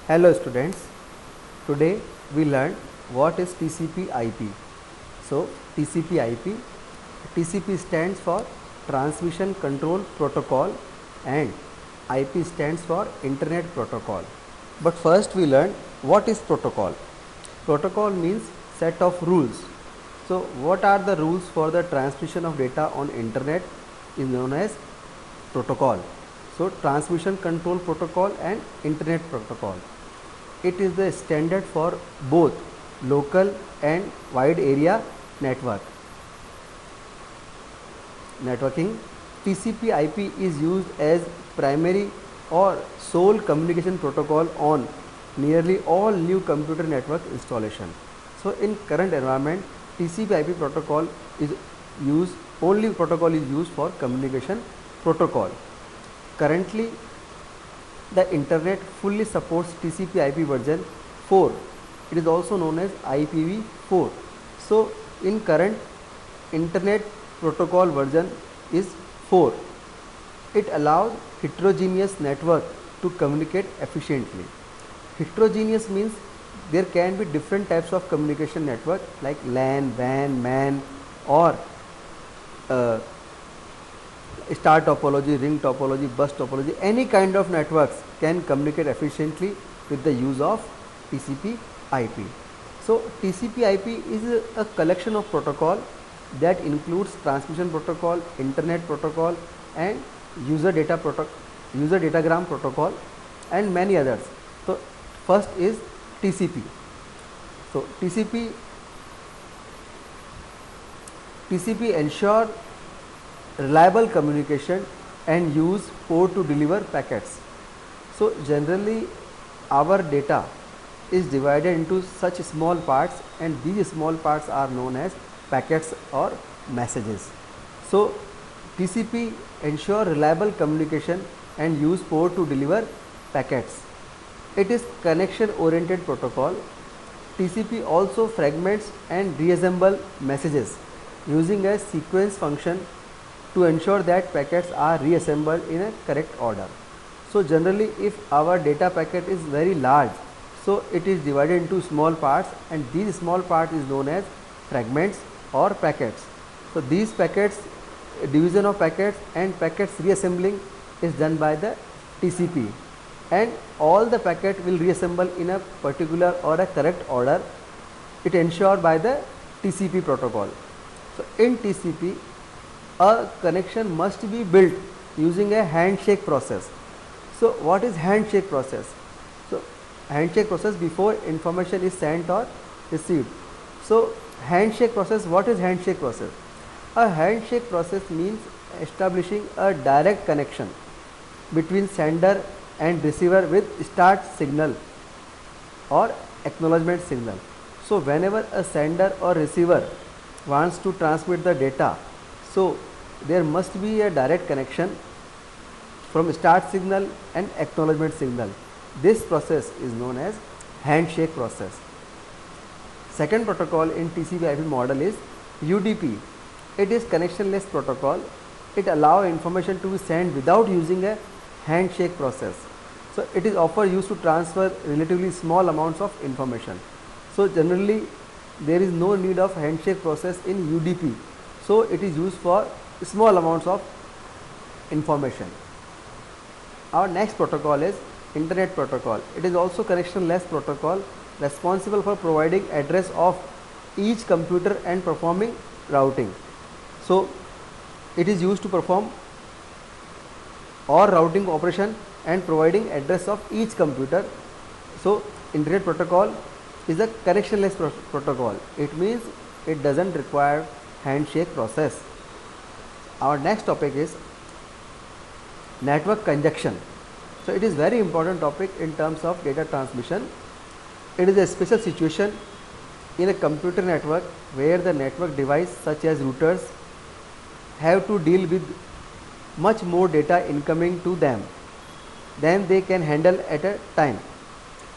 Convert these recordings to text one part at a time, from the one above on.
Hello students, today we learned what is TCP/IP. So TCP/IP, TCP stands for Transmission Control Protocol and IP stands for Internet Protocol. But first we learn what is protocol. Protocol means set of rules. So what are the rules for the transmission of data on internet is known as protocol. So transmission control protocol and internet protocol. It is the standard for both local and wide area networking. TCP/IP is used as primary or sole communication protocol on nearly all new computer network installation. So in current environment, TCP/IP protocol is used, only protocol is used for communication protocol. Currently, the internet fully supports TCP/IP version 4. It is also known as IPv4. So in current internet protocol version is 4. It allows heterogeneous network to communicate efficiently. Heterogeneous means there can be different types of communication network like LAN, WAN, MAN or star topology, ring topology, bus topology. Any kind of networks can communicate efficiently with the use of TCP/IP. So TCP/IP is a collection of protocol that includes transmission protocol, internet protocol and user datagram protocol and many others. So first is TCP. So TCP ensure reliable communication and use port to deliver packets. So generally our data is divided into such small parts and these small parts are known as packets or messages. So TCP ensure reliable communication and use port to deliver packets. It is connection oriented protocol. TCP also fragments and reassemble messages using a sequence function to ensure that packets are reassembled in a correct order. So generally if our data packet is very large, so it is divided into small parts and these small parts is known as fragments or packets. So these packets, division of packets and packets reassembling is done by the TCP and all the packet will reassemble in a particular or a correct order. It ensured by the TCP protocol. So in TCP a connection must be built using a handshake process. So what is handshake process? So handshake process before information is sent or received. So handshake process, what is handshake process? A handshake process means establishing a direct connection between sender and receiver with start signal or acknowledgement signal. So whenever a sender or receiver wants to transmit the data, so there must be a direct connection from start signal and acknowledgement signal. This process is known as handshake process. Second protocol in TCP/IP model is UDP. It is connectionless protocol. It allows information to be sent without using a handshake process. So it is often used to transfer relatively small amounts of information. So generally there is no need of handshake process in UDP. So it is used for small amounts of information. Our next protocol is internet protocol. It is also connectionless protocol responsible for providing address of each computer and performing routing. So it is used to perform or routing operation and providing address of each computer. So internet protocol is a connectionless protocol. It means it doesn't require handshake process. Our next topic is network congestion. So it is very important topic in terms of data transmission. It is a special situation in a computer network where the network device such as routers have to deal with much more data incoming to them than they can handle at a time.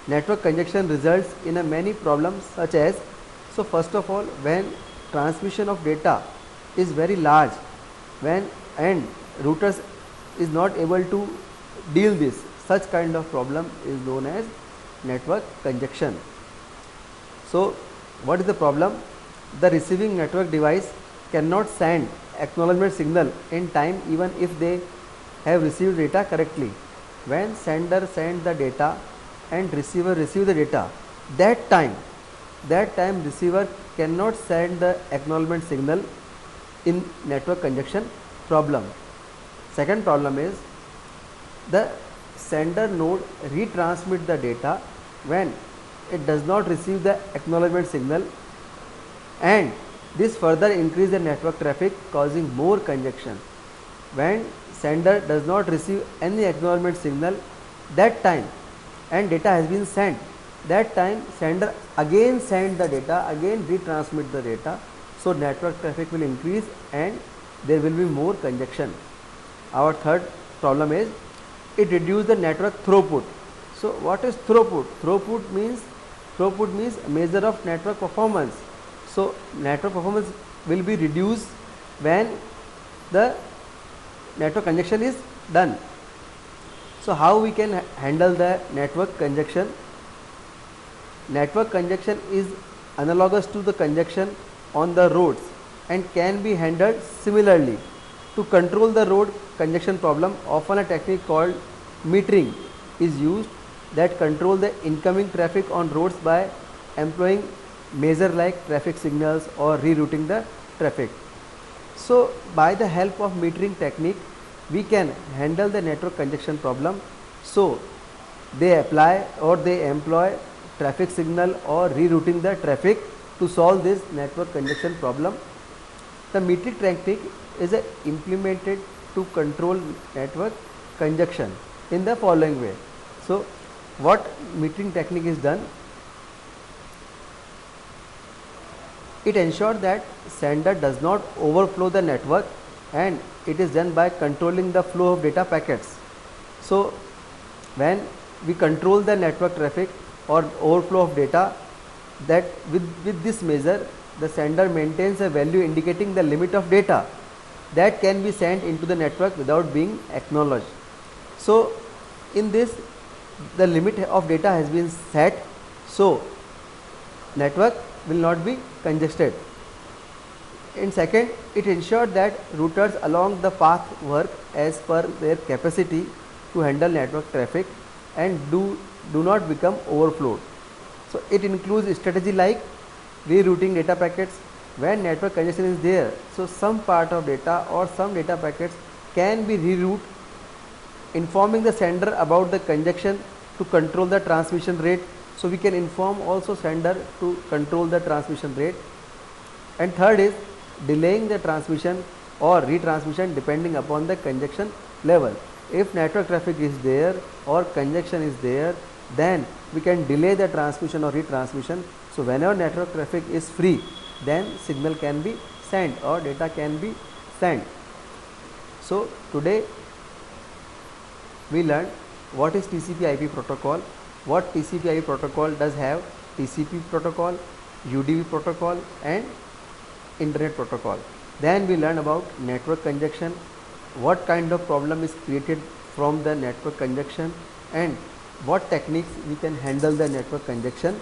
Network congestion results in a many problems such as, so first of all, when transmission of data is very large, when and routers is not able to deal this, such kind of problem is known as network congestion. So what is the problem? The receiving network device cannot send acknowledgement signal in time even if they have received data correctly. When sender send the data and receiver receive the data, that time receiver cannot send the acknowledgement signal in network congestion problem. Second problem is the sender node retransmit the data when it does not receive the acknowledgement signal, and this further increase the network traffic causing more congestion. When sender does not receive any acknowledgement signal that time and data has been sent, that time sender again send the data, again retransmit the data, so network traffic will increase and there will be more congestion. Our third problem is it reduce the network throughput. So what is throughput? Throughput means measure of network performance. So network performance will be reduced when the network congestion is done. So how we can handle the network congestion? Network congestion is analogous to the congestion on the roads and can be handled similarly. To control the road congestion problem, often a technique called metering is used that control the incoming traffic on roads by employing measure like traffic signals or rerouting the traffic. So by the help of metering technique, we can handle the network congestion problem. So they apply or they employ traffic signal or rerouting the traffic to solve this network congestion problem. The metering technique is implemented to control network congestion in the following way. So what metering technique is done? It ensures that sender does not overflow the network, and it is done by controlling the flow of data packets. So when we control the network traffic or overflow of data, that with this measure the sender maintains a value indicating the limit of data that can be sent into the network without being acknowledged. So in this the limit of data has been set, so network will not be congested. In second, it ensures that routers along the path work as per their capacity to handle network traffic and do not become overflowed. So it includes strategy like rerouting data packets when network congestion is there. So some part of data or some data packets can be rerouted, informing the sender about the congestion to control the transmission rate. So we can inform also sender to control the transmission rate. And third is delaying the transmission or retransmission depending upon the congestion level. If network traffic is there or congestion is there, then we can delay the transmission or retransmission. So whenever network traffic is free, then signal can be sent or data can be sent. So today we learned what is TCP/IP protocol, what TCP/IP protocol does have, TCP protocol, UDP protocol and internet protocol. Then we learn about network congestion, what kind of problem is created from the network congestion and what techniques we can handle the network congestion